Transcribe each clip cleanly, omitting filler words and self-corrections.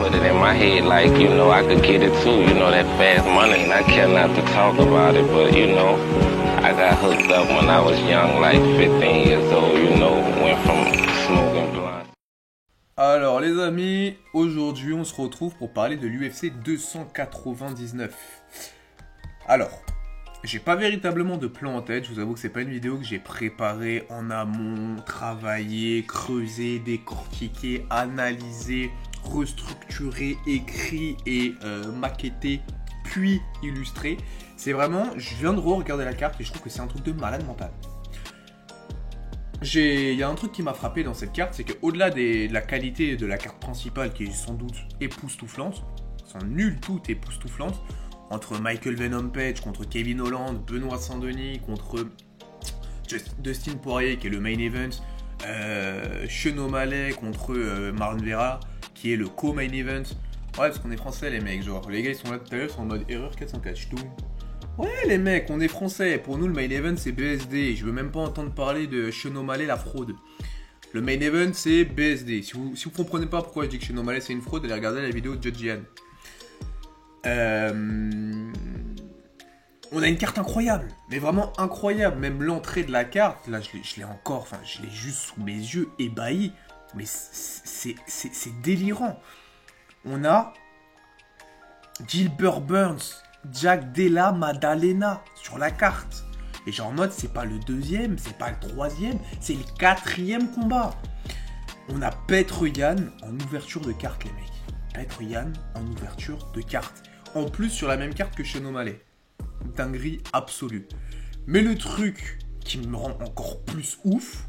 put it in my head like, you know, I could get it too, you know, that fast money, and I care not to talk about it, but, you know, I got hooked up when I was young, like 15 years old, you know, went from smoking blunt. Alors les amis, aujourd'hui on se retrouve pour parler de l'UFC 299. Alors, j'ai pas véritablement de plan en tête, je vous avoue que c'est pas une vidéo que j'ai préparée en amont, travaillé, creusé, décortiqué, analysé, restructuré, écrit et maquetté, puis illustré. C'est vraiment, je viens de regarder la carte et je trouve que c'est un truc de malade mental. Il y a un truc qui m'a frappé dans cette carte, c'est qu'au-delà de la qualité de la carte principale, qui est sans doute époustouflante, sans nul doute époustouflante, entre Michael Venom Page, contre Kevin Holland, Benoît Saint-Denis, contre Dustin Poirier, qui est le main event, Sean O'Malley contre Marlon Vera, qui est le co-main event. Ouais, parce qu'on est français les mecs, genre, les gars ils sont là tout à l'heure, ils sont en mode erreur 404, tout. Ouais les mecs, on est français, pour nous le main event c'est BSD, je veux même pas entendre parler de Sean O'Malley la fraude. Le main event c'est BSD, si vous comprenez pas pourquoi je dis que Sean O'Malley c'est une fraude, allez regarder la vidéo de Judge Ian. On a une carte incroyable, mais vraiment incroyable, même l'entrée de la carte, là je l'ai encore, enfin je l'ai juste sous mes yeux ébahi, mais c'est délirant. On a Gilbert Burns, Jack Della Maddalena sur la carte. Et j'en note, c'est pas le deuxième, c'est pas le troisième, c'est le quatrième combat. On a Petr Yan en ouverture de carte, les mecs. Petr Yan en ouverture de carte. En plus, sur la même carte que Sean O'Malley. Dinguerie absolue. Mais le truc qui me rend encore plus ouf,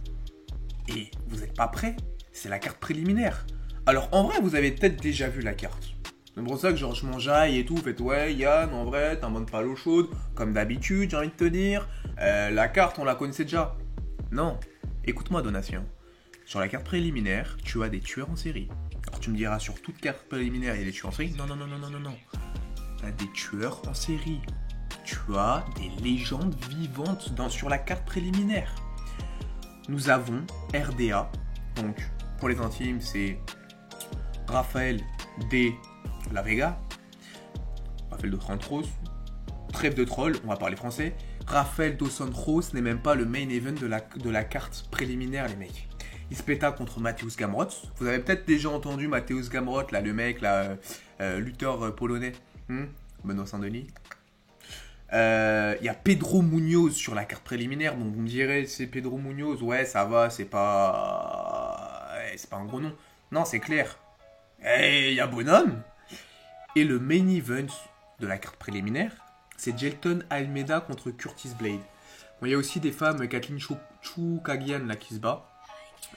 et vous n'êtes pas prêts, c'est la carte préliminaire. Alors en vrai, vous avez peut-être déjà vu la carte. C'est pour ça que genre je m'enjaille et tout, vous faites ouais Yann, en vrai, t'as un bonne pas l'eau chaude, comme d'habitude, j'ai envie de te dire. La carte, on la connaissait déjà. Non, écoute-moi Donatien. Sur la carte préliminaire, tu as des tueurs en série. Alors tu me diras, sur toute carte préliminaire, il y a des tueurs en série. Non. Tu as des tueurs en série. Tu as des légendes vivantes sur la carte préliminaire. Nous avons RDA, donc pour les intimes, c'est Rafael de la Vega, Rafael dos Santos, trêve de troll, on va parler français. Rafael dos Santos n'est même pas le main event de la carte préliminaire, les mecs. Il se péta contre Mateusz Gamrot. Vous avez peut-être déjà entendu Mateusz Gamrot, là, le mec, là, lutteur polonais, Benoît Saint-Denis. Il y a Pedro Munoz sur la carte préliminaire, donc vous me direz, c'est Pedro Munoz, ouais, ça va, c'est pas un gros nom. Non, c'est clair. Et il y a Bonhomme. Et le main event de la carte préliminaire, c'est Jelton Almeida contre Curtis Blade. Bon, il y a aussi des femmes, Kathleen Chookagian là qui se bat.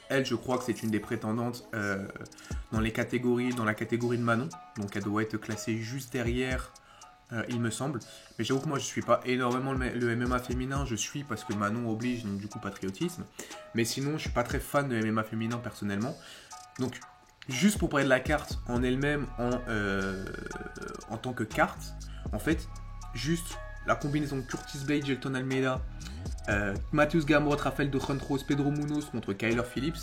Elle, je crois que c'est une des prétendantes dans la catégorie de Manon. Donc elle doit être classée juste derrière, il me semble. Mais j'avoue que moi je suis pas énormément le MMA féminin, je suis parce que Manon oblige, donc du coup patriotisme. Mais sinon je suis pas très fan de MMA féminin personnellement. Donc juste pour parler de la carte en elle-même, en tant que carte, en fait, juste la combinaison Curtis Blade, Jelton Almeida, Mateusz Gamrot, Rafael dos Santos, Pedro Munoz contre Kyler Phillips.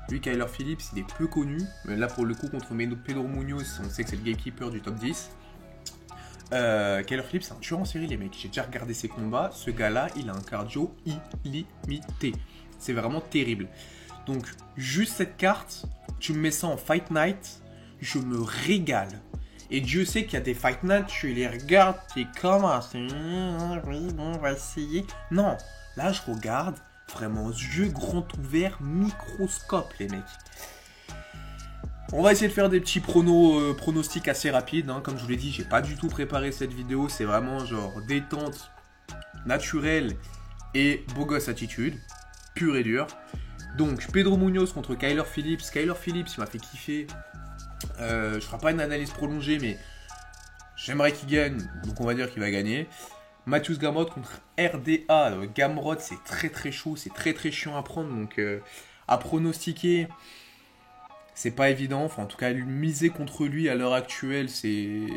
Lui, Kyler Phillips, il est peu connu, mais là pour le coup contre Pedro Munoz, on sait que c'est le gatekeeper du top 10. Kyler Phillips, c'est un tueur en série, les mecs. J'ai déjà regardé ses combats. Ce gars-là, il a un cardio illimité. C'est vraiment terrible. Donc, juste cette carte, tu me mets ça en Fight Night, je me régale. Et Dieu sait qu'il y a des Fight Night, tu les regardes, t'es comme oui, bon, on va essayer. Non, là, je regarde vraiment yeux grands ouverts, microscope, les mecs. On va essayer de faire des petits pronostics assez rapides. Hein. Comme je vous l'ai dit, j'ai pas du tout préparé cette vidéo. C'est vraiment genre détente, naturelle et beau gosse attitude, pure et dure. Donc, Pedro Munoz contre Kyler Phillips. Kyler Phillips, il m'a fait kiffer. Je ferai pas une analyse prolongée, mais j'aimerais qu'il gagne. Donc, on va dire qu'il va gagner. Mateusz Gamrot contre RDA. Gamrot, c'est très très chaud. C'est très très chiant à prendre. Donc, à pronostiquer, c'est pas évident. Enfin, en tout cas, miser contre lui à l'heure actuelle, c'est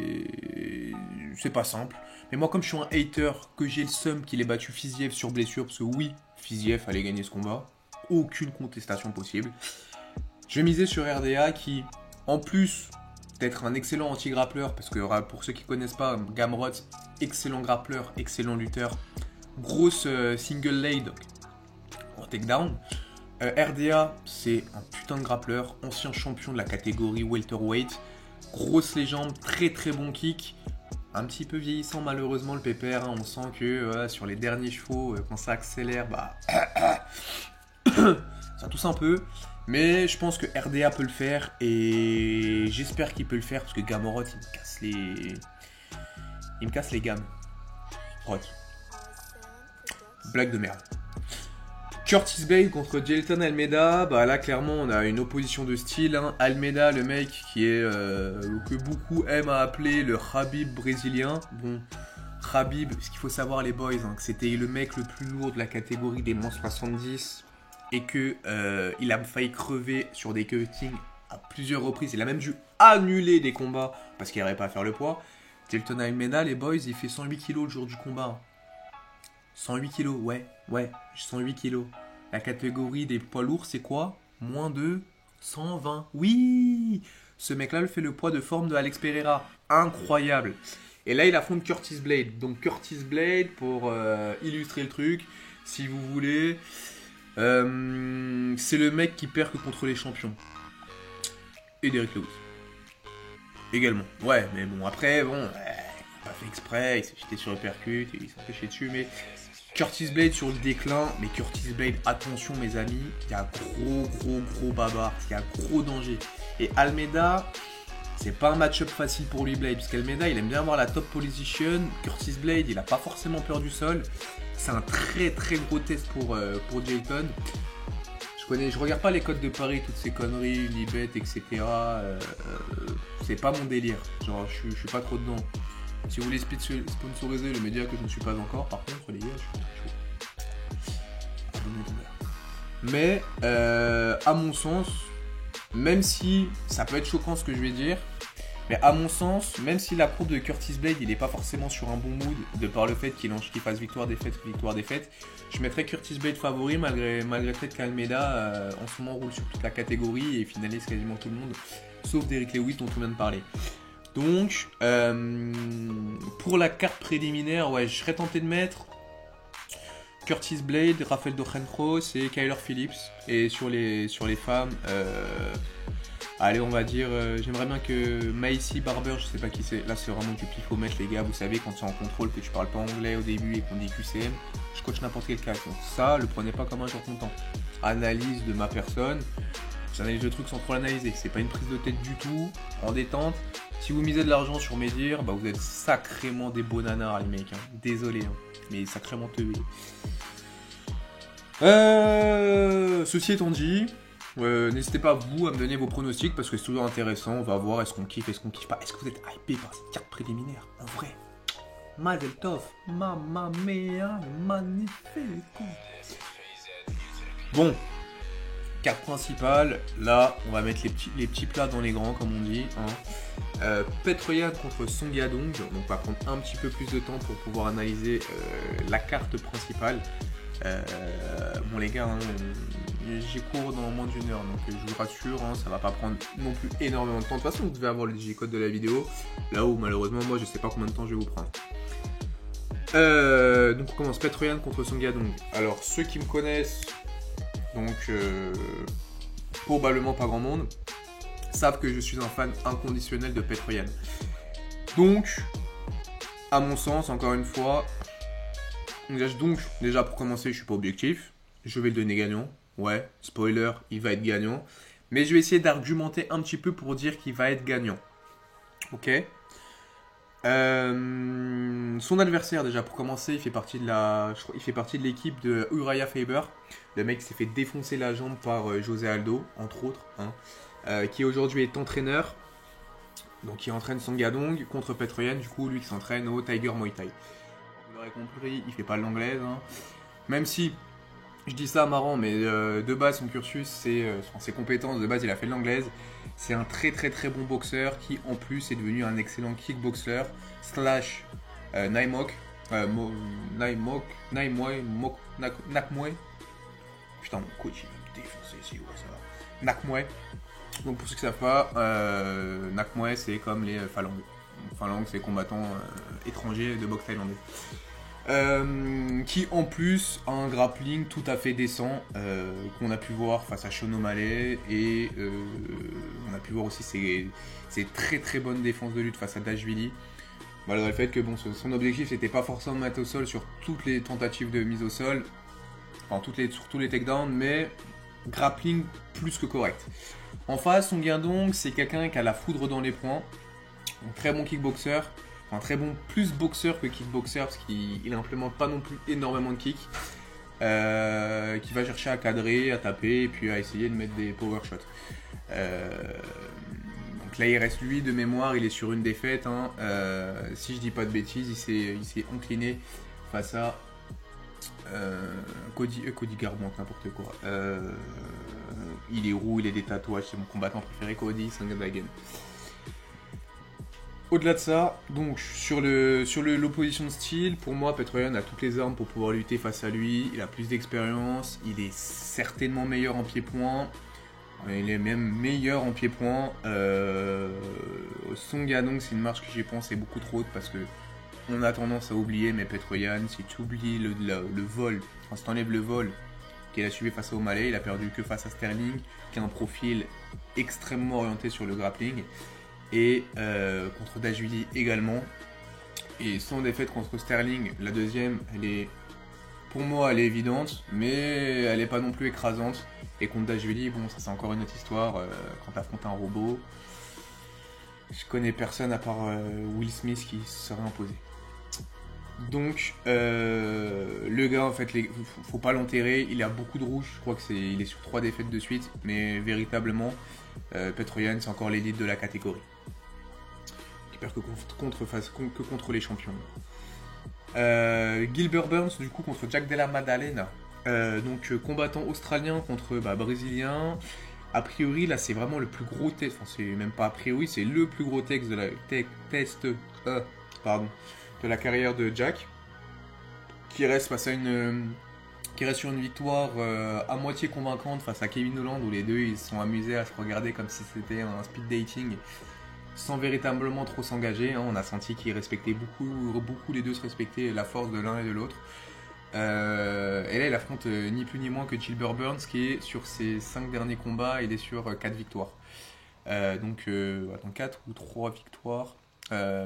pas simple. Mais moi, comme je suis un hater, que j'ai le seum qu'il ait battu Fiziev sur blessure, parce que oui, Fiziev allait gagner ce combat. Aucune contestation possible. Je vais miser sur RDA qui, en plus d'être un excellent anti-grappleur, parce que pour ceux qui connaissent pas, Gamrot, excellent grappleur, excellent lutteur, grosse single leg en takedown. RDA, c'est un putain de grappleur, ancien champion de la catégorie welterweight, grosse légende, très très bon kick, un petit peu vieillissant malheureusement le pépère, hein. On sent que sur les derniers chevaux, quand ça accélère, ça tousse un peu, mais je pense que RDA peut le faire et j'espère qu'il peut le faire parce que Gamrot il me casse les gammes. Rot. Blague de merde. Curtis Blade contre Jailton Almeida, là clairement on a une opposition de style, hein. Almeida, le mec qui est que beaucoup aiment à appeler le Khabib brésilien. Bon, Khabib, ce qu'il faut savoir les boys, hein, que c'était le mec le plus lourd de la catégorie des moins 70 et que il a failli crever sur des cuttings à plusieurs reprises. Il a même dû annuler des combats parce qu'il n'arrivait pas à faire le poids. Jailton Almeida, les boys, il fait 108 kg le jour du combat. 108 kg, ouais, 108 kg. La catégorie des poids lourds, c'est quoi? Moins de 120. Oui! Ce mec-là le fait le poids de forme de Alex Pereira. Incroyable. Et là, il affronte Curtis Blade. Donc, Curtis Blade, pour illustrer le truc, si vous voulez, c'est le mec qui perd que contre les champions. Et Derrick Lewis. Également. Ouais, mais bon, après, il n'a pas fait exprès, il s'est jeté sur le percute, il s'est fait dessus, mais Curtis Blade sur le déclin, mais Curtis Blade, attention mes amis, il y a gros babar, il y a gros danger. Et Almeida, c'est pas un match-up facile pour lui Blade, parce qu'Almeida il aime bien avoir la top position, Curtis Blade il a pas forcément peur du sol, c'est un très gros test pour Jailton. Je regarde pas les codes de Paris, toutes ces conneries, Unibet, etc. C'est pas mon délire, genre je suis pas trop dedans. Si vous voulez sponsoriser le média que je ne suis pas encore, par contre les gars, je suis abonnez-vous. Mais à mon sens, même si ça peut être choquant ce que je vais dire, mais à mon sens, même si la courbe de Curtis Blade il n'est pas forcément sur un bon mood, de par le fait qu'il fasse victoire-défaite, je mettrais Curtis Blade favori malgré le fait qu'Almeida en ce moment roule sur toute la catégorie et finalise quasiment tout le monde, sauf Derrick Lewis dont on vient de parler. Donc, pour la carte préliminaire, ouais, je serais tenté de mettre Curtis Blade, Rafael Dos Anjos et Kyler Phillips. Et sur les femmes, allez, on va dire, j'aimerais bien que Macy Barber, je sais pas qui c'est, là c'est vraiment du pifomètre les gars, vous savez, quand tu es en contrôle, que tu parles pas anglais au début et qu'on dit QCM, je coach n'importe quel cas. Donc ça, le prenez pas comme un jour content. Analyse de ma personne, j'analyse le truc sans trop l'analyser, c'est pas une prise de tête du tout, en détente. Si vous misez de l'argent sur mes dires, vous êtes sacrément des bonanards les mecs, hein. Désolé, hein. Mais sacrément teubés. Ceci étant dit, n'hésitez pas vous à me donner vos pronostics parce que c'est toujours intéressant, on va voir est-ce qu'on kiffe, est-ce qu'on kiffe pas. Est-ce que vous êtes hypé par cette carte préliminaire? En vrai, Mazel Tov, mamma mia, magnifique. Bon, carte principale, là on va mettre les petits plats dans les grands comme on dit, hein. Petr Yan contre Song Yadong, donc on va prendre un petit peu plus de temps pour pouvoir analyser la carte principale. Bon les gars, hein, j'y cours dans moins d'une heure, donc je vous rassure, hein, ça va pas prendre non plus énormément de temps. De toute façon vous devez avoir le G-code de la vidéo, là où malheureusement moi je sais pas combien de temps je vais vous prendre. Donc on commence, Petr Yan contre Song Yadong. Alors ceux qui me connaissent, donc probablement pas grand monde, savent que je suis un fan inconditionnel de Petr Yan. Donc, à mon sens, encore une fois, déjà pour commencer, je suis pas objectif. Je vais le donner gagnant. Ouais, spoiler, il va être gagnant. Mais je vais essayer d'argumenter un petit peu pour dire qu'il va être gagnant. Ok. Son adversaire, déjà pour commencer, il fait partie de l'équipe de Uriah Faber. Le mec s'est fait défoncer la jambe par José Aldo, entre autres, hein. Qui aujourd'hui est entraîneur, donc il entraîne Song Yadong contre Petr Yan, du coup lui qui s'entraîne au Tiger Muay Thai. Vous l'aurez compris, il fait pas l'anglaise, hein. Même si je dis ça marrant, mais de base son cursus, ses compétences de base, il a fait de l'anglaise. C'est un très bon boxeur qui en plus est devenu un excellent kickboxer slash Nakmuay. Putain, mon coach il va me défoncer ici, ouais, ça va. Nakmuay. Donc pour ceux qui ne savent pas, Nakmuay c'est comme les Phalanges. Phalanges c'est combattants étrangers de boxe thaïlandais. Qui en plus a un grappling tout à fait décent qu'on a pu voir face à Sean O'Malley et on a pu voir aussi ses très très bonnes défenses de lutte face à Dashvili. Malgré le fait que bon, son objectif c'était pas forcément de mettre au sol sur toutes les tentatives de mise au sol, enfin sur tous les takedowns, mais grappling plus que correct. En face, Song Yadong c'est quelqu'un qui a la foudre dans les poings, un très bon kickboxer. Enfin, très bon, plus boxeur que kickboxer parce qu'il n'implémente pas non plus énormément de kicks. Qui va chercher à cadrer, à taper et puis à essayer de mettre des power shots. Donc là il reste lui de mémoire, il est sur une défaite. Hein. Si je dis pas de bêtises, il s'est incliné face à Cody Garbrandt, n'importe quoi. Il est roux, il a des tatouages, c'est mon combattant préféré, Cody Sandhagen. Au-delà de ça, donc sur l'opposition de style, pour moi, Petr Yan a toutes les armes pour pouvoir lutter face à lui. Il a plus d'expérience, il est certainement meilleur en pied-point. Il est même meilleur en pied-point. Song Yadong, c'est une marche que j'y pense est beaucoup trop haute parce que on a tendance à oublier, mais Petr Yan, si tu oublies le vol, enfin si tu enlèves le vol qu'il a suivi face à O'Malley, il a perdu que face à Sterling, qui a un profil extrêmement orienté sur le grappling. Et contre Dashvili également. Et son défaite contre Sterling, la deuxième, pour moi elle est évidente, mais elle n'est pas non plus écrasante. Et contre Dashvili, bon, ça c'est encore une autre histoire. Quand t'affrontes un robot, je connais personne à part Will Smith qui se serait imposé. Donc le gars en fait, faut pas l'enterrer, il a beaucoup de rouge, je crois il est sur 3 défaites de suite, mais véritablement Petr Yan c'est encore l'élite de la catégorie. Il perd que contre les champions. Gilbert Burns du coup contre Jack Della Maddalena, donc combattant australien contre brésilien. A priori là c'est vraiment le plus gros test, enfin c'est même pas a priori, c'est le plus gros test de la carrière de Jack, qui reste sur une victoire à moitié convaincante face à Kevin Holland, où les deux ils se sont amusés à se regarder comme si c'était un speed dating sans véritablement trop s'engager. Hein. On a senti qu'ils respectaient beaucoup les deux se respectaient la force de l'un et de l'autre. Et là il affronte ni plus ni moins que Gilbert Burns, qui est sur ses 5 derniers combats, il est sur 4 victoires. Donc 4 ou 3 victoires.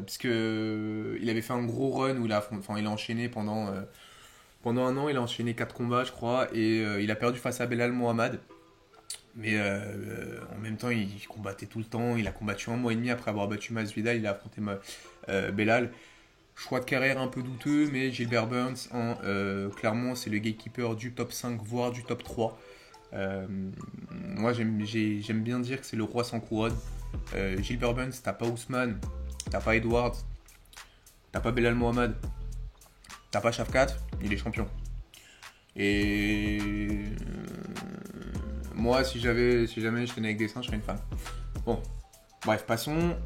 Puisque il avait fait un gros run où il a enchaîné pendant un an, il a enchaîné 4 combats je crois, et il a perdu face à Belal Mohamed, mais en même temps il combattait tout le temps, il a combattu 1 mois et demi après avoir battu Masvidal, il a affronté Belal. Choix de carrière un peu douteux, mais Gilbert Burns clairement c'est le gatekeeper du top 5 voire du top 3. Moi j'aime bien dire que c'est le roi sans couronne. Gilbert Burns, t'as pas Ousmane, t'as pas Edwards, t'as pas Belal Mohamed, t'as pas Shavkat, il est champion. Et moi, si jamais je tenais avec des seins, je serais une femme. Bon, bref, passons.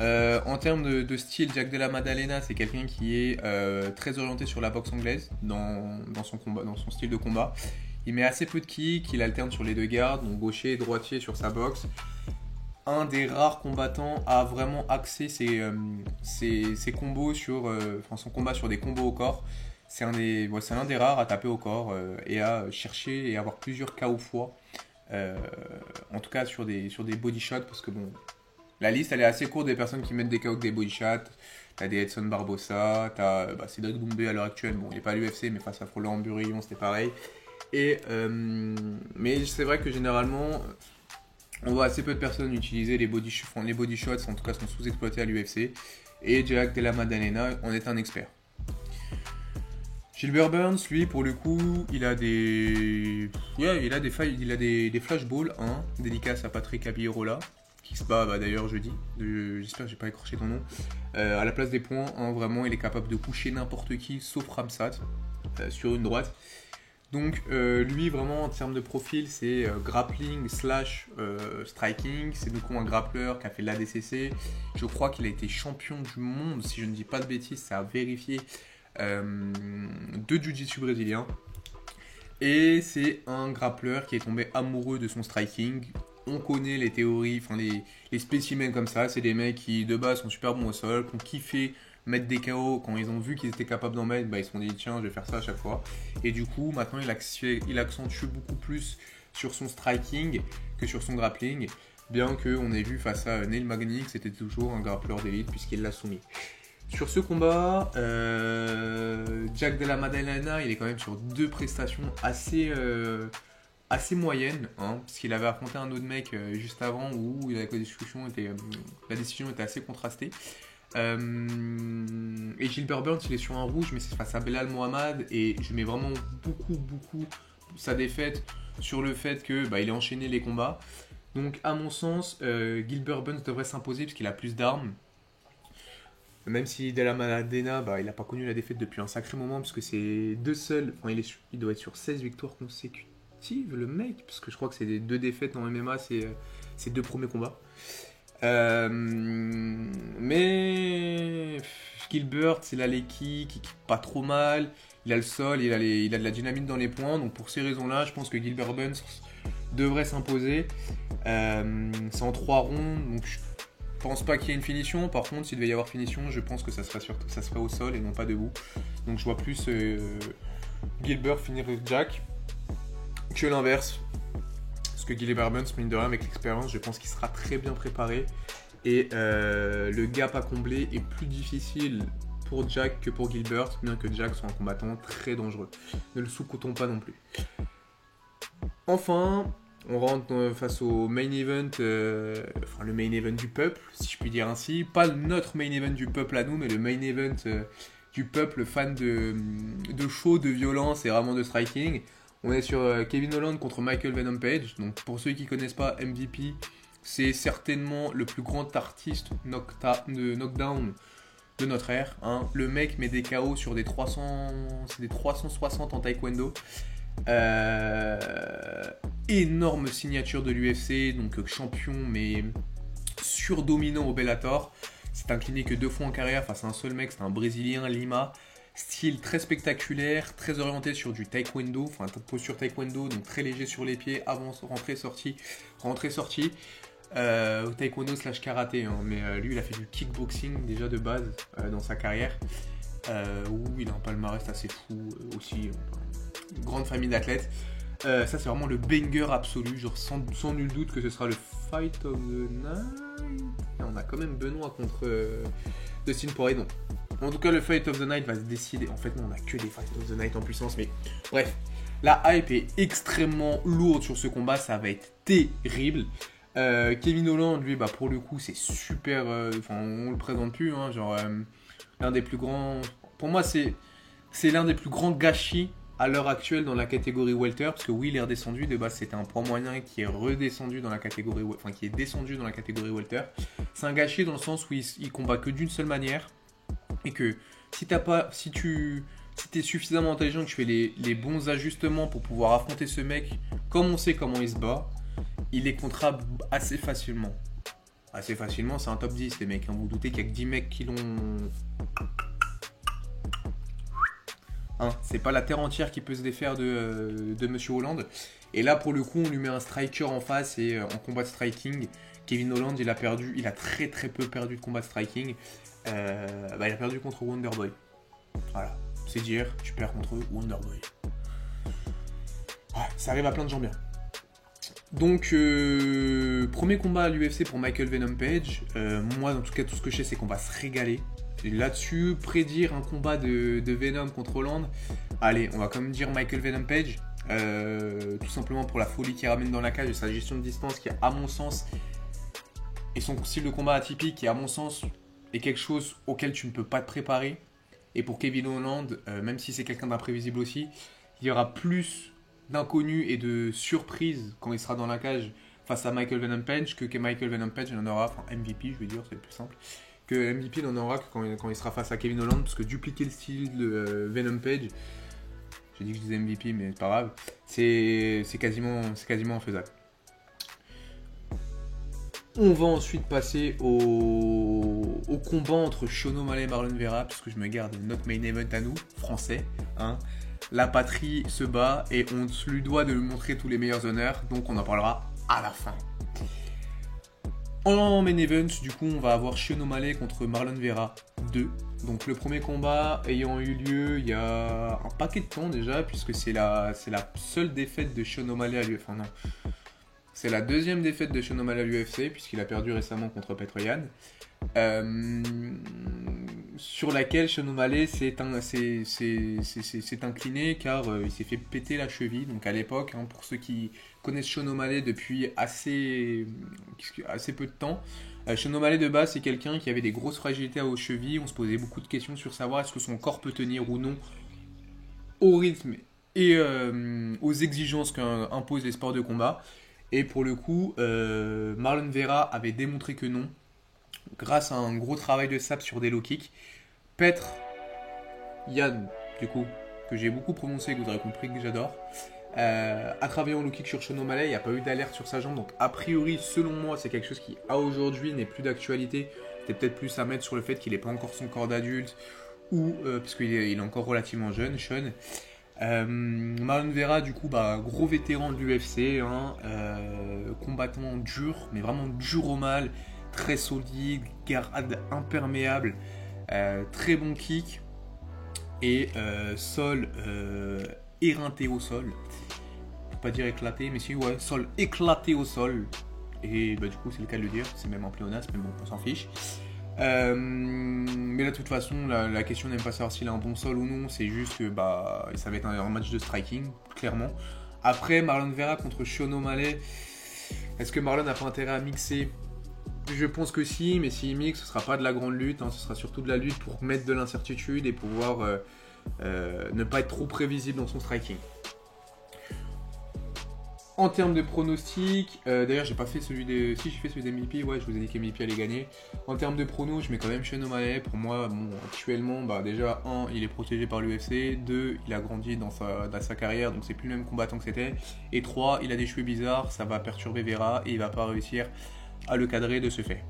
En termes de style, Jack Della Maddalena, c'est quelqu'un qui est très orienté sur la boxe anglaise dans son style de combat. Il met assez peu de kicks, il alterne sur les deux gardes, donc gaucher et droitier sur sa boxe. Un des rares combattants à vraiment axer ses combos son combat sur des combos au corps. C'est un des rares à taper au corps et à chercher et avoir plusieurs KO fois. En tout cas sur des body shots, parce que bon, la liste elle est assez courte des personnes qui mettent des KO avec des body shots. T'as des Edson Barbosa, t'as Cédric Doumbé à l'heure actuelle. Bon, il n'est pas à l'UFC, mais face à Florent Burillon, c'était pareil. Mais c'est vrai que généralement, on voit assez peu de personnes utiliser les body shots, en tout cas sont sous-exploités à l'UFC. Et Jack Della Maddalena en est un expert. Gilbert Burns, lui, pour le coup, il a des flashballs, hein, dédicace à Patrick Abirola, qui se bat d'ailleurs jeudi. J'espère que j'ai pas écorché ton nom. À la place des points, hein, vraiment, il est capable de coucher n'importe qui, sauf Ramsat, sur une droite. Donc lui vraiment en termes de profil c'est grappling / striking, c'est du coup un grappleur qui a fait l'ADCC, je crois qu'il a été champion du monde si je ne dis pas de bêtises, ça a vérifié, de jiu-jitsu brésilien, et c'est un grappleur qui est tombé amoureux de son striking on connaît les théories, enfin les spécimens comme ça, c'est des mecs qui de base sont super bons au sol, qui ont kiffé mettre des KO quand ils ont vu qu'ils étaient capables d'en mettre, bah ils se sont dit tiens je vais faire ça à chaque fois. Et du coup maintenant il accentue beaucoup plus sur son striking que sur son grappling, bien qu'on ait vu face à Neil Magny que c'était toujours un grappleur d'élite puisqu'il l'a soumis. Sur ce combat, Jack Della Maddalena, il est quand même sur deux prestations assez moyennes, hein, parce qu'il avait affronté un autre mec juste avant où la décision était assez contrastée. Et Gilbert Burns, il est sur un rouge, mais c'est face à Belal Mohamed, et je mets vraiment beaucoup sa défaite sur le fait que il ait enchaîné les combats. Donc à mon sens, Gilbert Burns devrait s'imposer parce qu'il a plus d'armes. Même si Della Maddalena, il n'a pas connu la défaite depuis un sacré moment, parce que c'est deux seuls, enfin il doit être sur 16 victoires consécutives, le mec, parce que je crois que c'est des deux défaites en MMA, c'est ses deux premiers combats. Mais Gilbert, il a les kicks, il kick pas trop mal, il a le sol, il a de la dynamite dans les points, donc pour ces raisons-là, je pense que Gilbert Burns devrait s'imposer. C'est en 3 rondes, donc je pense pas qu'il y ait une finition. Par contre, s'il devait y avoir finition, je pense que ça serait au sol et non pas debout. Donc je vois plus Gilbert finir Jack que l'inverse. Parce que Gilbert Burns, mine de rien, avec l'expérience, je pense qu'il sera très bien préparé. Et le gap à combler est plus difficile pour Jack que pour Gilbert, bien que Jack soit un combattant très dangereux. Ne le sous-cotons pas non plus. Enfin, on rentre face au main event, le main event du peuple, si je puis dire ainsi. Pas notre main event du peuple à nous, mais le main event du peuple fan de show, de violence et vraiment de striking. On est sur Kevin Holland contre Michael Venom Page. Donc pour ceux qui ne connaissent pas, MVP, c'est certainement le plus grand artiste de knockdown de notre ère. Hein. Le mec met des KO sur des 360 en taekwondo. Énorme signature de l'UFC, donc champion mais surdominant au Bellator. C'est incliné que 2 fois en carrière face à un seul mec, c'est un Brésilien, Lima. Style très spectaculaire, très orienté sur du taekwondo, enfin posture taekwondo, donc très léger sur les pieds, avance, rentrée, sortie. Taekwondo / karaté, hein, mais lui il a fait du kickboxing déjà de base dans sa carrière, où il a un palmarès assez fou aussi, une grande famille d'athlètes. Ça c'est vraiment le banger absolu, genre sans nul doute que ce sera le Fight of the Night. Et on a quand même Benoît contre Dustin Poirier, donc en tout cas le Fight of the Night va se décider. En fait non, on a que des Fight of the Night en puissance, mais bref, la hype est extrêmement lourde sur ce combat, ça va être terrible. Kevin Holland, lui, pour le coup, c'est super. On le présente plus, hein, l'un des plus grands. Pour moi, c'est l'un des plus grands gâchis à l'heure actuelle dans la catégorie welter, parce que oui, il est redescendu. De base, c'était un poids moyen qui est redescendu dans la catégorie, qui est descendu dans la catégorie welter. C'est un gâchis dans le sens où il combat que d'une seule manière, et que si t'es suffisamment intelligent, que tu fais les bons ajustements pour pouvoir affronter ce mec, comme on sait comment il se bat. Il est contrable assez facilement. Assez facilement, c'est un top 10 les mecs. Hein. Vous vous doutez qu'il n'y a que 10 mecs qui l'ont... Hein, c'est pas la terre entière qui peut se défaire de Monsieur Holland. Et là, pour le coup, on lui met un striker en face et en combat de striking. Kevin Holland, il a très très peu perdu de combat de striking. Il a perdu contre Wonderboy. Voilà, c'est dire, tu perds contre Wonderboy. Ouais, ça arrive à plein de gens bien. Donc, premier combat à l'UFC pour Michael Venom Page. Moi, en tout cas, tout ce que je sais, c'est qu'on va se régaler. Et là-dessus, prédire un combat de Venom contre Holland. Allez, on va quand même dire Michael Venom Page. Tout simplement pour la folie qu'il ramène dans la cage et sa gestion de distance qui, à mon sens, et son style de combat atypique qui, à mon sens, est quelque chose auquel tu ne peux pas te préparer. Et pour Kevin Holland, même si c'est quelqu'un d'imprévisible aussi, il y aura plus d'inconnu et de surprise quand il sera dans la cage face à Michael Venom Page que Michael Venom Page il en aura, enfin MVP je vais dire, c'est le plus simple, que MVP il en aura que quand il sera face à Kevin Holland, parce que dupliquer le style de Venom Page, j'ai dit que je disais MVP mais c'est pas grave, c'est quasiment infaisable. On va ensuite passer au combat entre Sean O'Malley et Marlon Vera, parce que je me garde notre main event à nous, français, hein. La patrie se bat et on lui doit de lui montrer tous les meilleurs honneurs, donc on en parlera à la fin. En main event, du coup, on va avoir Sean O'Malley contre Marlon Vera 2. Donc le premier combat ayant eu lieu il y a un paquet de temps déjà, puisque c'est la seule défaite de Sean O'Malley à l'UFC. Enfin non, c'est la deuxième défaite de Sean O'Malley à l'UFC, puisqu'il a perdu récemment contre Petr Yan. Sur laquelle Sean O'Malley s'est incliné car il s'est fait péter la cheville. Donc à l'époque, hein, pour ceux qui connaissent Sean O'Malley depuis assez peu de temps, Sean O'Malley de base c'est quelqu'un qui avait des grosses fragilités aux chevilles. On se posait beaucoup de questions sur savoir est-ce que son corps peut tenir ou non au rythme et aux exigences qu'imposent les sports de combat. Et pour le coup, Marlon Vera avait démontré que non, grâce à un gros travail de sable sur des low kicks. Petr Yan, du coup, que j'ai beaucoup prononcé, que vous aurez compris que j'adore, a travaillé en low kick sur Sean O'Malley. Il n'y a pas eu d'alerte sur sa jambe, donc a priori, selon moi, c'est quelque chose qui, à aujourd'hui, n'est plus d'actualité. C'était peut-être plus à mettre sur le fait qu'il n'ait pas encore son corps d'adulte, ou parce qu'il est encore relativement jeune, Sean. Marlon Vera, du coup, gros vétéran de l'UFC, hein, combattant dur, mais vraiment dur au mal, très solide, garde imperméable, très bon kick et sol éreinté au sol. Faut pas dire éclaté, mais si, ouais, sol éclaté au sol. Et du coup, c'est le cas de le dire, c'est même un pléonasme, mais bon, on s'en fiche. Mais là, de toute façon, la question n'est pas savoir s'il a un bon sol ou non, c'est juste que ça va être un match de striking, clairement. Après, Marlon Vera contre Sean O'Malley, est-ce que Marlon n'a pas intérêt à mixer ? Je pense que si, mais s'il mixe, ce sera pas de la grande lutte, hein, ce sera surtout de la lutte pour mettre de l'incertitude et pouvoir ne pas être trop prévisible dans son striking. En termes de pronostics, d'ailleurs j'ai pas fait celui des... Si j'ai fait celui des MVP, ouais je vous ai dit qu'MVP allait gagner. En termes de pronos, je mets quand même Sean O'Malley. Pour moi, actuellement, déjà 1, il est protégé par l'UFC, 2, il a grandi dans sa carrière, donc c'est plus le même combattant que c'était. Et 3, il a des cheveux bizarres, ça va perturber Vera et il va pas réussir à le cadrer de ce fait.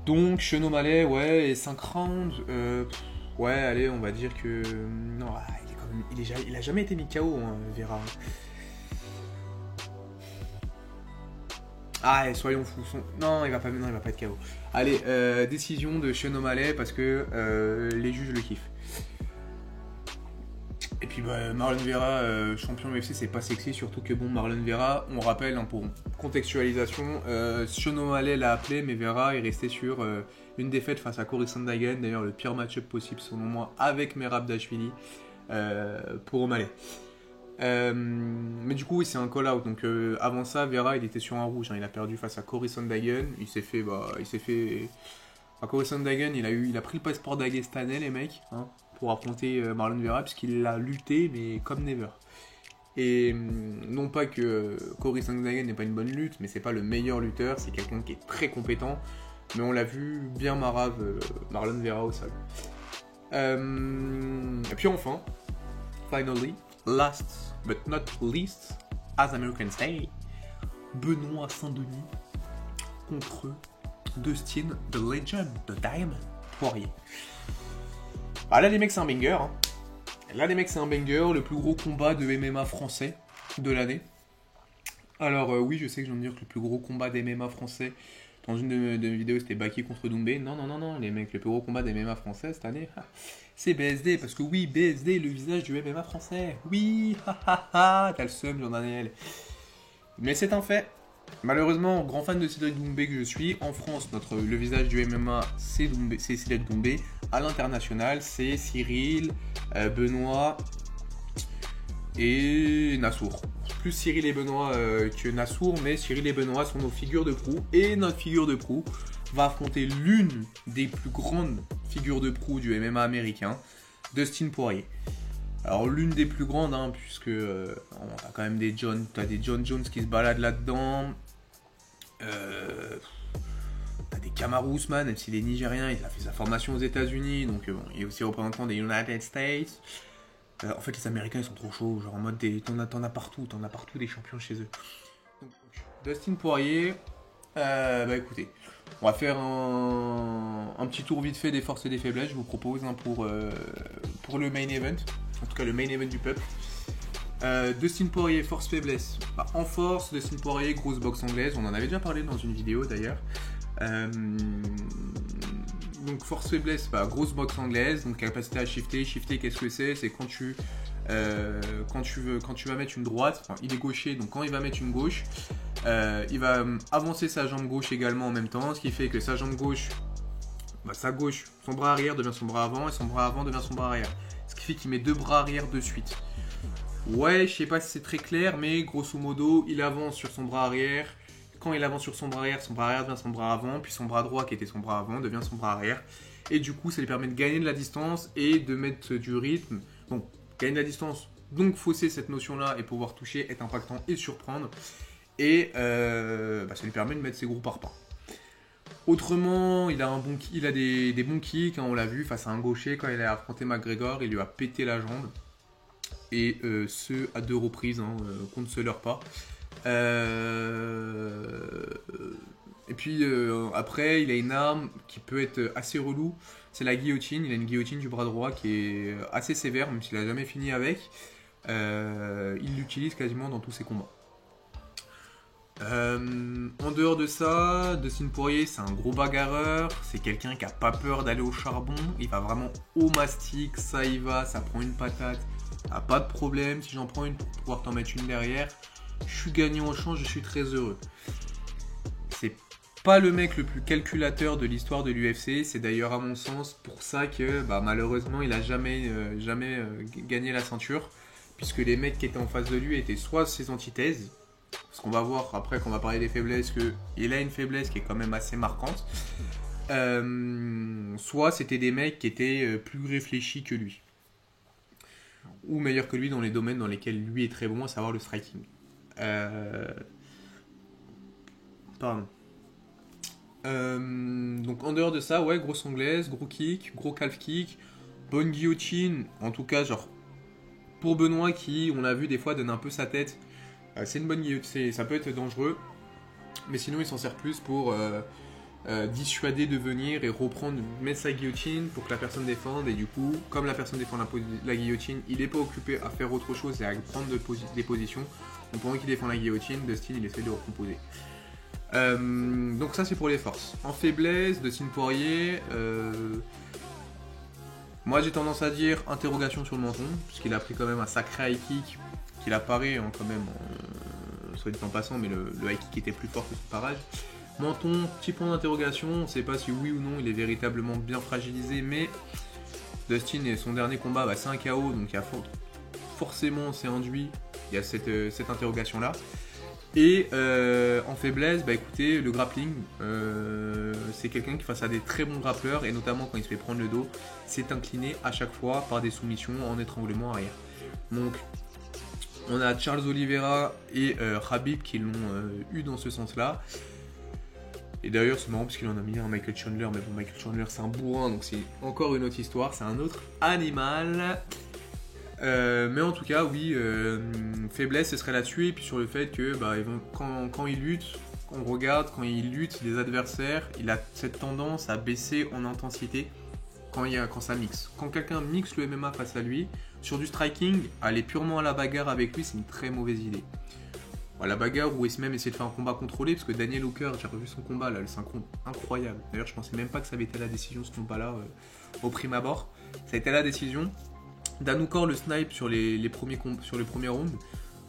Donc Sean O'Malley, ouais, et 5 rounds, ouais allez on va dire que... Non, il a jamais été mis KO, hein, Vera. Ah, soyons fous. Non, il va pas être KO. Allez, décision de Sean O'Malley parce que les juges le kiffent. Et puis Marlon Vera, champion UFC, c'est pas sexy, surtout que Marlon Vera, on rappelle pour contextualisation, Sean O'Malley l'a appelé, mais Vera est resté sur une défaite face à Cory Sandhagen, d'ailleurs le pire match-up possible selon moi avec Merab Dashvili pour O'Malley. Mais du coup oui c'est un call-out, donc avant ça Vera il était sur un rouge, hein, il a perdu face à Cory Sandhagen, il s'est fait Cory Sandhagen il a pris le passeport dagestanais les mecs, hein, pour affronter Marlon Vera puisqu'il l'a lutté mais comme never. Et non pas que Cory Sandhagen n'est pas une bonne lutte, mais c'est pas le meilleur lutteur, c'est quelqu'un qui est très compétent, mais on l'a vu bien marave Marlon Vera au sol. Et puis enfin, finally, last but not least, as Americans say, Benoît Saint-Denis contre Dustin the Legend, the Diamond Poirier. Là les mecs c'est un banger, hein. Là les mecs c'est un banger, le plus gros combat de MMA français de l'année. Alors oui je sais que je viens de dire que le plus gros combat d'MMA français dans une de mes vidéos c'était Baki contre Doumbé. Non les mecs, le plus gros combat d'MMA français cette année, c'est BSD, parce que oui, BSD, le visage du MMA français. Oui, t'as le seum, Jean-Daniel. Mais c'est un fait. Malheureusement, grand fan de Cédric Doumbé que je suis, en France, le visage du MMA, c'est Cédric Doumbé. À l'international, c'est Cyril, Benoît et Nassour. Plus Cyril et Benoît que Nassour, mais Cyril et Benoît sont nos figures de proue. Et notre figure de proue va affronter l'une des plus grandes figures de proue du MMA américain, Dustin Poirier. Alors l'une des plus grandes, hein, puisque t'as quand même des John Jones qui se baladent là-dedans. T'as des Kamaru Usman, même s'il est nigérien, il a fait sa formation aux États-Unis, donc il est aussi représentant des United States. En fait, les Américains ils sont trop chauds, genre en mode t'en as partout des champions chez eux. Donc, Dustin Poirier, écoutez, on va faire un petit tour vite fait des forces et des faiblesses, je vous propose, hein, pour le main event, en tout cas le main event du peuple. Dustin Poirier, force-faiblesse. Bah, en force, Dustin Poirier, grosse boxe anglaise. On en avait déjà parlé dans une vidéo d'ailleurs. Donc force-faiblesse, bah, grosse boxe anglaise. Donc capacité à shifter. Shifter, qu'est-ce que c'est? C'est quand tu vas mettre une droite. Enfin, il est gaucher, donc quand il va mettre une gauche, il va avancer sa jambe gauche également en même temps. Ce qui fait que sa jambe gauche, bah, sa gauche, son bras arrière devient son bras avant et son bras avant devient son bras arrière. Ce qui fait qu'il met deux bras arrière de suite. Ouais, je sais pas si c'est très clair, mais grosso modo, il avance sur son bras arrière. Quand il avance sur son bras arrière devient son bras avant, puis son bras droit qui était son bras avant devient son bras arrière. Et du coup, ça lui permet de gagner de la distance et de mettre du rythme. Donc, gagner de la distance, donc fausser cette notion-là et pouvoir toucher, être impactant et surprendre. Et ça lui permet de mettre ses gros parpaings. Autrement, il a des bons kicks, hein, on l'a vu face à un gaucher quand il a affronté McGregor, il lui a pété la jambe. Et ce à 2 reprises, hein, qu'on ne se leurre pas. Et puis après, il a une arme qui peut être assez relou, c'est la guillotine. Il a une guillotine du bras droit qui est assez sévère, même s'il n'a jamais fini avec. Il l'utilise quasiment dans tous ses combats. En dehors de ça, Dustin Poirier, c'est un gros bagarreur, c'est quelqu'un qui a pas peur d'aller au charbon, il va vraiment au mastic, ça y va, ça prend une patate, pas de problème, si j'en prends une pour pouvoir t'en mettre une derrière, je suis gagnant au champ, je suis très heureux. C'est pas le mec le plus calculateur de l'histoire de l'UFC, c'est d'ailleurs à mon sens pour ça que malheureusement il a jamais gagné la ceinture, puisque les mecs qui étaient en face de lui étaient soit ses antithèses, parce qu'on va voir après qu'on va parler des faiblesses qu'il a une faiblesse qui est quand même assez marquante, soit c'était des mecs qui étaient plus réfléchis que lui, ou meilleurs que lui dans les domaines dans lesquels lui est très bon, à savoir le striking. Donc en dehors de ça, ouais, grosse anglaise, gros kick, gros calf kick, bonne guillotine, en tout cas genre pour Benoît qui, on l'a vu des fois, donne un peu sa tête. C'est une bonne guillotine, ça peut être dangereux, mais sinon il s'en sert plus pour dissuader de venir et reprendre, mettre sa guillotine pour que la personne défende, et du coup, comme la personne défend la guillotine, il n'est pas occupé à faire autre chose et à prendre des positions, donc pendant qu'il défend la guillotine, Dustin il essaie de recomposer. Donc ça c'est pour les forces. En faiblesse, Dustin Poirier, moi j'ai tendance à dire interrogation sur le menton, puisqu'il a pris quand même un sacré high kick, qu'il apparaît quand même, soit dit en passant, mais le high kick était plus fort que son parage. Menton, petit point d'interrogation, on ne sait pas si oui ou non il est véritablement bien fragilisé, mais Dustin et son dernier combat, c'est un KO, donc il y a forcément c'est induit, il y a cette interrogation là. Et en faiblesse, écoutez, le grappling, c'est quelqu'un qui face à des très bons grappleurs, et notamment quand il se fait prendre le dos, s'est incliné à chaque fois par des soumissions en étranglement arrière. Donc on a Charles Oliveira et Khabib qui l'ont eu dans ce sens-là. Et d'ailleurs c'est marrant parce qu'il en a mis un Michael Chandler, mais bon, Michael Chandler c'est un bourrin, donc c'est encore une autre histoire, c'est un autre animal. Mais en tout cas oui, faiblesse ce serait là-dessus, et puis sur le fait que quand il lutte, on regarde quand il lutte les adversaires, il a cette tendance à baisser en intensité quand ça mixe. Quand quelqu'un mixe le MMA face à lui, sur du striking, aller purement à la bagarre avec lui c'est une très mauvaise idée. La bagarre ou même essayer de faire un combat contrôlé, parce que Daniel Hooker, j'ai revu son combat là, le synchro incroyable. D'ailleurs je pensais même pas que ça avait été la décision ce combat là au prime abord. Ça a été la décision. Dan Hooker le snipe sur les premiers rounds,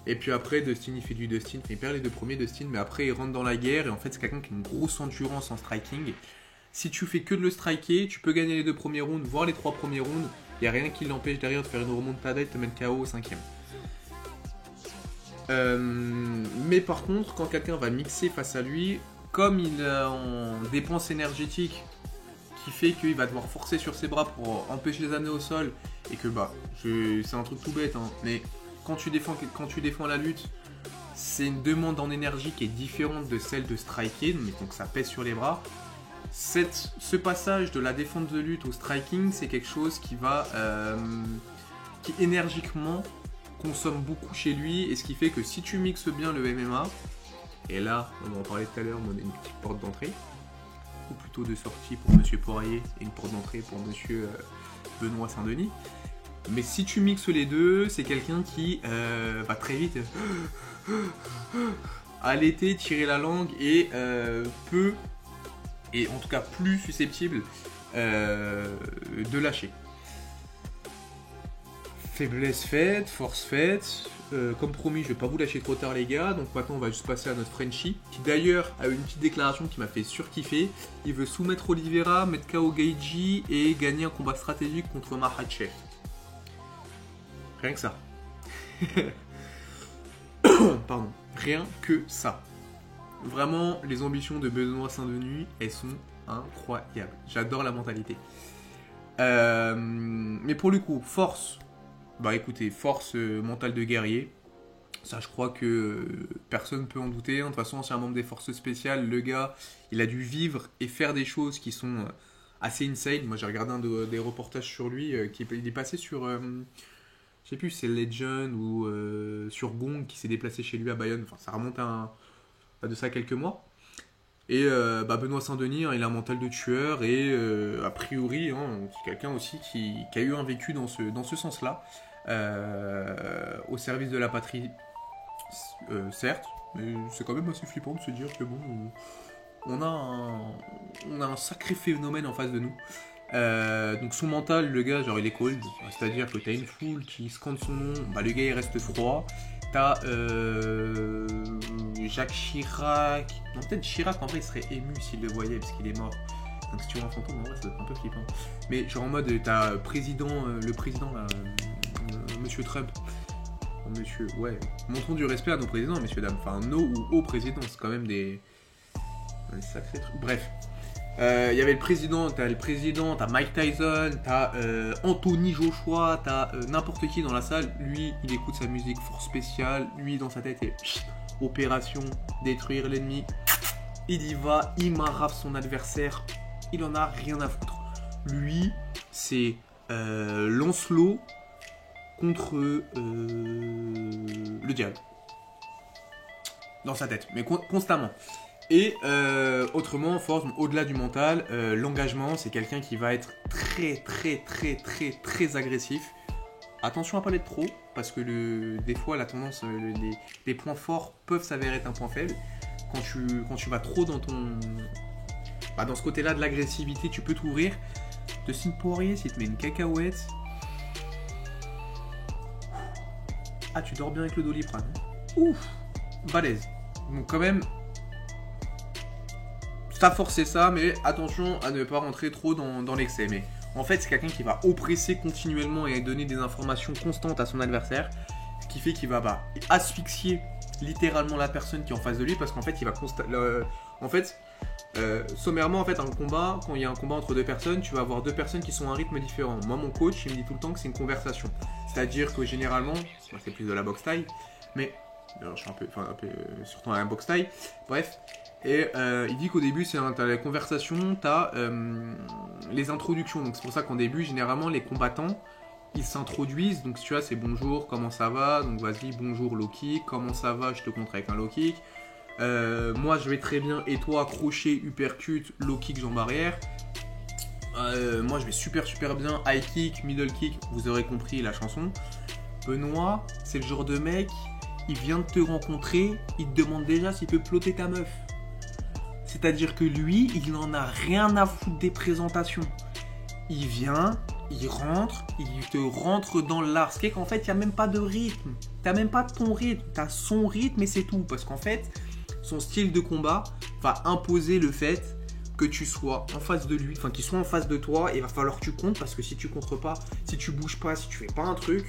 et puis après Dustin il fait du Dustin, il perd les 2 premiers Dustin, mais après il rentre dans la guerre, et en fait c'est quelqu'un qui a une grosse endurance en striking. Si tu fais que de le striker, tu peux gagner les 2 premiers rounds, voire les 3 premiers rounds, il n'y a rien qui l'empêche derrière de faire une remontada et de te mettre KO au 5ème. Mais par contre, quand quelqu'un va mixer face à lui, comme il a en dépense énergétique qui fait qu'il va devoir forcer sur ses bras pour empêcher les amener au sol, et que c'est un truc tout bête, hein, mais quand tu défends la lutte, c'est une demande en énergie qui est différente de celle de striker, donc ça pèse sur les bras. Ce passage de la défense de lutte au striking, c'est quelque chose qui énergiquement consomme beaucoup chez lui, et ce qui fait que si tu mixes bien le MMA, et là on va en parler tout à l'heure, on a une petite porte d'entrée, ou plutôt de sortie pour Monsieur Poirier et une porte d'entrée pour Monsieur Benoît Saint-Denis. Mais si tu mixes les deux, c'est quelqu'un qui va très vite allaiter, tirer la langue et peut, et en tout cas plus susceptible de lâcher. Faiblesse faite, force faite. Comme promis, je vais pas vous lâcher trop tard les gars, donc maintenant on va juste passer à notre Frenchie, qui d'ailleurs a eu une petite déclaration qui m'a fait surkiffer. Il veut soumettre Oliveira, mettre KO Gaethje et gagner un combat stratégique contre Makhachev. Rien que ça. Pardon. Rien que ça. Vraiment, les ambitions de Benoît Saint-Denis, elles sont incroyables. J'adore la mentalité. Mais pour le coup, force. Bah écoutez, force mentale de guerrier. Ça, je crois que personne ne peut en douter. De toute façon, c'est un membre des forces spéciales. Le gars, il a dû vivre et faire des choses qui sont assez insane. Moi, j'ai regardé des reportages sur lui. Il est passé sur... je sais plus si c'est Legend ou sur Gong qui s'est déplacé chez lui à Bayonne. Enfin, ça remonte à de ça quelques mois. Et Benoît Saint-Denis, il a un mental de tueur et a priori, c'est quelqu'un aussi qui a eu un vécu dans ce sens-là, au service de la patrie, certes, mais c'est quand même assez flippant de se dire que bon, on a un sacré phénomène en face de nous. Donc son mental, le gars, genre il est cold, c'est-à-dire que t'as une foule qui scande son nom, le gars il reste froid. T'as Jacques Chirac. Non, peut-être Chirac en vrai il serait ému s'il le voyait parce qu'il est mort. Donc si tu vois un fantôme, en vrai ça doit être un peu flippant. Mais genre en mode t'as le président là, Monsieur Trump. Monsieur, ouais. Montrons du respect à nos présidents, messieurs dames. Enfin, nos ou aux présidents, c'est quand même des sacrés trucs. Bref. Il y avait le président, t'as Mike Tyson, t'as Anthony Joshua, t'as n'importe qui dans la salle. Lui, il écoute sa musique force spéciale. Lui, dans sa tête, c'est opération, détruire l'ennemi. Il y va, il marave son adversaire. Il en a rien à foutre. Lui, c'est Lancelot contre le diable. Dans sa tête, mais constamment. Et autrement, force, au-delà du mental, l'engagement, c'est quelqu'un qui va être très agressif. Attention à pas l'être trop, parce que des fois, la tendance, les points forts peuvent s'avérer être un point faible. Quand tu vas trop dans dans ce côté-là de l'agressivité, tu peux t'ouvrir. Dustin Poirier, s'il te met une cacahuète... Ah, tu dors bien avec le Doliprane. Ouf, balèze. Donc quand même... Ça forcer ça, mais attention à ne pas rentrer trop dans l'excès. Mais en fait, c'est quelqu'un qui va oppresser continuellement et donner des informations constantes à son adversaire, ce qui fait qu'il va asphyxier littéralement la personne qui est en face de lui, parce qu'en fait, il va sommairement, en fait, un combat, quand il y a un combat entre deux personnes, tu vas avoir deux personnes qui sont à un rythme différent. Moi, mon coach, il me dit tout le temps que c'est une conversation. C'est-à-dire que généralement, c'est plus de la boxe taille, mais d'ailleurs, je suis un peu surtout à la boxe taille. Bref. Et il dit qu'au début, t'as la conversation, t'as les introductions. Donc c'est pour ça qu'en début, généralement, les combattants, ils s'introduisent. Donc si tu vois, c'est bonjour, comment ça va? Donc vas-y, bonjour, low kick. Comment ça va? Je te contre avec un low kick. Moi, je vais très bien. Et toi, crochet, uppercut, low kick, jambe arrière. Moi, je vais super bien. High kick, middle kick. Vous aurez compris la chanson. Benoît, c'est le genre de mec, il vient de te rencontrer, il te demande déjà s'il peut ploter ta meuf. C'est-à-dire que lui, il n'en a rien à foutre des présentations. Il vient, il rentre, il te rentre dans l'art. Ce qui est qu'en fait, il n'y a même pas de rythme. Tu n'as même pas ton rythme. Tu as son rythme et c'est tout. Parce qu'en fait, son style de combat va imposer le fait que tu sois en face de lui, enfin qu'il soit en face de toi. Et il va falloir que tu comptes parce que si tu contres pas, si tu bouges pas, si tu fais pas un truc,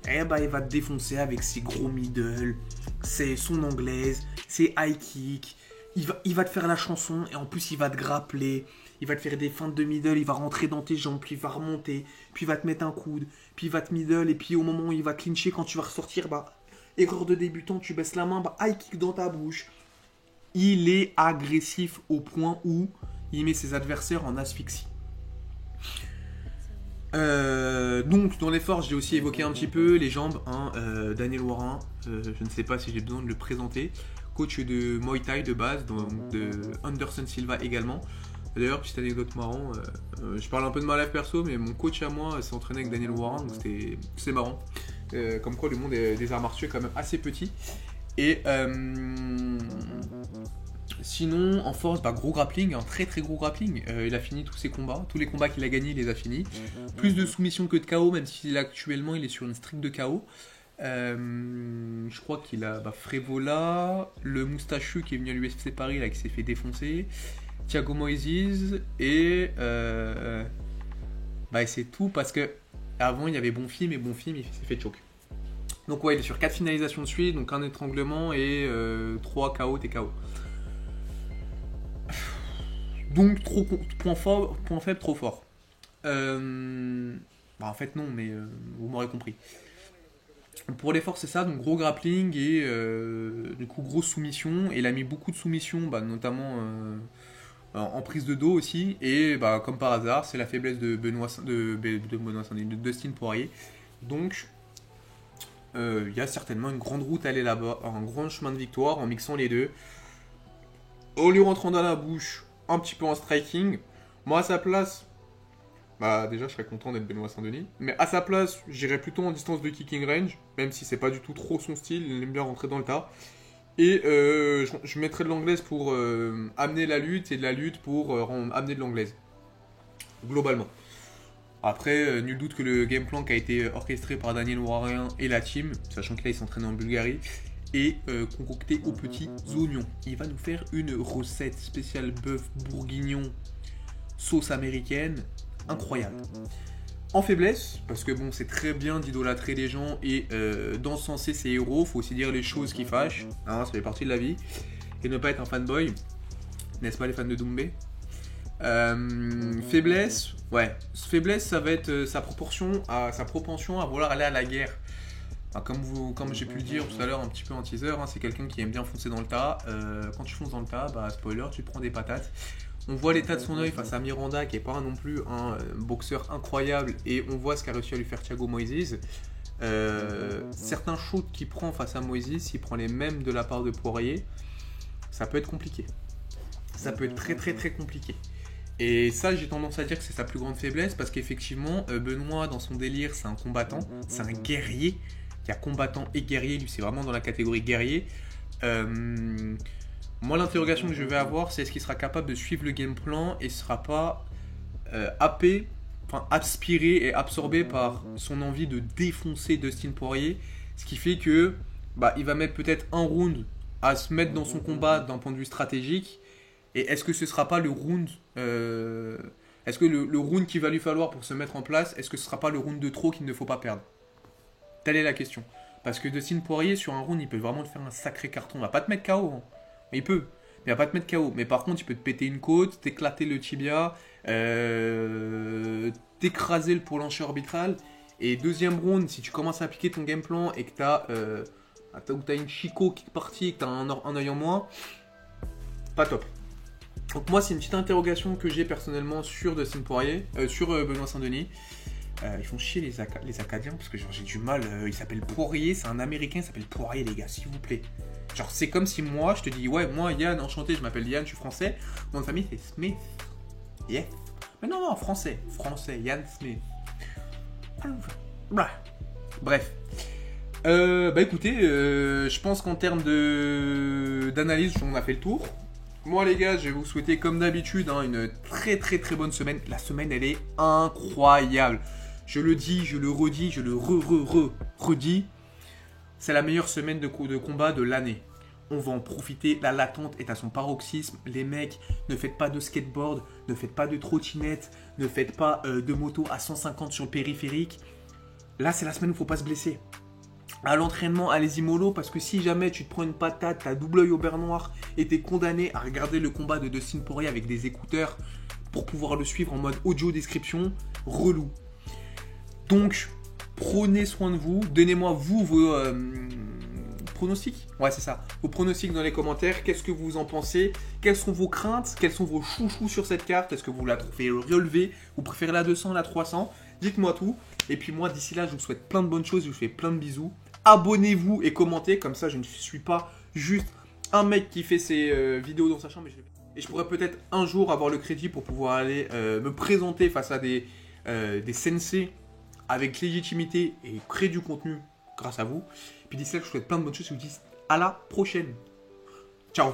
il va te défoncer avec ses gros middle, son anglaise, ses high kicks. Il va te faire la chanson et en plus il va te grappler, il va te faire des feintes de middle, il va rentrer dans tes jambes, puis il va remonter, puis il va te mettre un coude, puis il va te middle et puis au moment où il va clincher, quand tu vas ressortir, erreur de débutant, tu baisses la main, high kick dans ta bouche. Il est agressif au point où il met ses adversaires en asphyxie. Donc dans les forces, j'ai aussi évoqué un petit peu les jambes, Daniel Warin, je ne sais pas si j'ai besoin de le présenter. Coach de Muay Thai de base, donc de Anderson Silva également. D'ailleurs, petite anecdote marrant, Je parle un peu de ma life perso, mais mon coach à moi s'est entraîné avec Daniel Warren, donc c'est marrant. Comme quoi le monde des arts martiaux est quand même assez petit. Et sinon, en force, gros grappling, un très très gros grappling. Il a fini tous ses combats, tous les combats qu'il a gagnés, il les a finis. Plus de soumissions que de KO, même si actuellement il est sur une streak de KO. Je crois qu'il a Frévola, le moustachu qui est venu à l'UFC Paris là, qui s'est fait défoncer, Thiago Moises et c'est tout parce que avant il y avait Bonfim et Bonfim il s'est fait choke. Donc ouais, il est sur 4 finalisations de suite, donc un étranglement et 3 KO TKO. Donc point faible trop fort. En fait non, mais vous m'aurez compris. Pour les forces c'est ça, donc gros grappling et du coup grosse soumission. Et il a mis beaucoup de soumissions, notamment en prise de dos aussi. Et comme par hasard, c'est la faiblesse de Dustin Poirier. Donc il y a certainement une grande route à aller là-bas, un grand chemin de victoire en mixant les deux. En lui rentrant dans la bouche, un petit peu en striking. Moi à sa place, déjà je serais content d'être Benoît Saint-Denis. Mais à sa place, j'irais plutôt en distance de kicking range, même si c'est pas du tout trop son style, il aime bien rentrer dans le tas. Et je mettrais de l'anglaise pour amener la lutte et de la lutte pour amener de l'anglaise. Globalement. Après, nul doute que le game plan qui a été orchestré par Daniel Warren et la team, sachant qu'il s'entraîne en Bulgarie, est concocté aux petits oignons. Il va nous faire une recette spéciale bœuf bourguignon, sauce américaine, incroyable. En faiblesse, parce que c'est très bien d'idolâtrer les gens et d'encenser ses héros, faut aussi dire les choses qui fâchent, ça fait partie de la vie, et ne pas être un fanboy, n'est-ce pas les fans de Doumbé? Faiblesse, ça va être sa propension à vouloir aller à la guerre. Comme j'ai pu le dire tout à l'heure un petit peu en teaser, c'est quelqu'un qui aime bien foncer dans le tas. Quand tu fonces dans le tas, spoiler, tu te prends des patates. On voit l'état de son œil face à Miranda, qui n'est pas non plus un boxeur incroyable, et on voit ce qu'a réussi à lui faire Thiago Moises. Certains shoots qu'il prend face à Moises, s'il prend les mêmes de la part de Poirier, ça peut être compliqué. Ça peut être très très très compliqué. Et ça, j'ai tendance à dire que c'est sa plus grande faiblesse, parce qu'effectivement, Benoît, dans son délire, c'est un combattant, c'est un guerrier. Il y a combattant et guerrier, lui c'est vraiment dans la catégorie guerrier. Moi l'interrogation que je vais avoir, c'est est-ce qu'il sera capable de suivre le game plan et ne sera pas aspiré et absorbé par son envie de défoncer Dustin Poirier, ce qui fait que il va mettre peut-être un round à se mettre dans son combat d'un point de vue stratégique. Et est-ce que ce ne sera pas le round est-ce que le round qu'il va lui falloir pour se mettre en place, est-ce que ce ne sera pas le round de trop qu'il ne faut pas perdre? Telle est la question. Parce que Dustin Poirier, sur un round, il peut vraiment te faire un sacré carton. Il va pas te mettre KO. Il peut. Mais il va pas te mettre KO. Mais par contre, il peut te péter une côte, t'éclater le tibia, t'écraser le pourlancher arbitral. Et deuxième round, si tu commences à appliquer ton game plan et que t'as une Chico qui est partie et que t'as un œil en moins, pas top. Donc moi, c'est une petite interrogation que j'ai personnellement sur Dustin Poirier, sur Benoît Saint-Denis. Ils font chier les Acadiens parce que j'ai du mal. Il s'appelle Poirier, c'est un Américain, il s'appelle Poirier, les gars, s'il vous plaît. C'est comme si moi je te dis, ouais, moi Yann, enchanté, je m'appelle Yann, je suis français. Mon nom de famille c'est Smith. Yeah. Mais non, français, Yann Smith. Bref. Écoutez, je pense qu'en termes d'analyse, on a fait le tour. Moi les gars, je vais vous souhaiter comme d'habitude une très très très bonne semaine. La semaine elle est incroyable. Je le dis, je le redis, je le redis. C'est la meilleure semaine de combat de l'année. On va en profiter, la latente est à son paroxysme. Les mecs, ne faites pas de skateboard, ne faites pas de trottinette, ne faites pas de moto à 150 sur le périphérique. Là c'est la semaine où il ne faut pas se blesser. À l'entraînement, allez-y mollo, parce que si jamais tu te prends une patate, t'as double œil au beurre noir et t'es condamné à regarder le combat de Dustin Poirier avec des écouteurs pour pouvoir le suivre en mode audio description, relou. Donc, prenez soin de vous, donnez-moi vos pronostics. Ouais, c'est ça. Vos pronostics dans les commentaires. Qu'est-ce que vous en pensez? Quelles sont vos craintes? Quels sont vos chouchous sur cette carte? Est-ce que vous la trouvez relevée? Vous préférez la 200, la 300? Dites-moi tout. Et puis moi, d'ici là, je vous souhaite plein de bonnes choses. Je vous fais plein de bisous. Abonnez-vous et commentez. Comme ça, je ne suis pas juste un mec qui fait ses vidéos dans sa chambre. Mais je Et je pourrais peut-être un jour avoir le crédit pour pouvoir aller me présenter face à des sensei avec légitimité et créer du contenu grâce à vous. Puis d'ici là, je vous souhaite plein de bonnes choses et je vous dis à la prochaine. Ciao.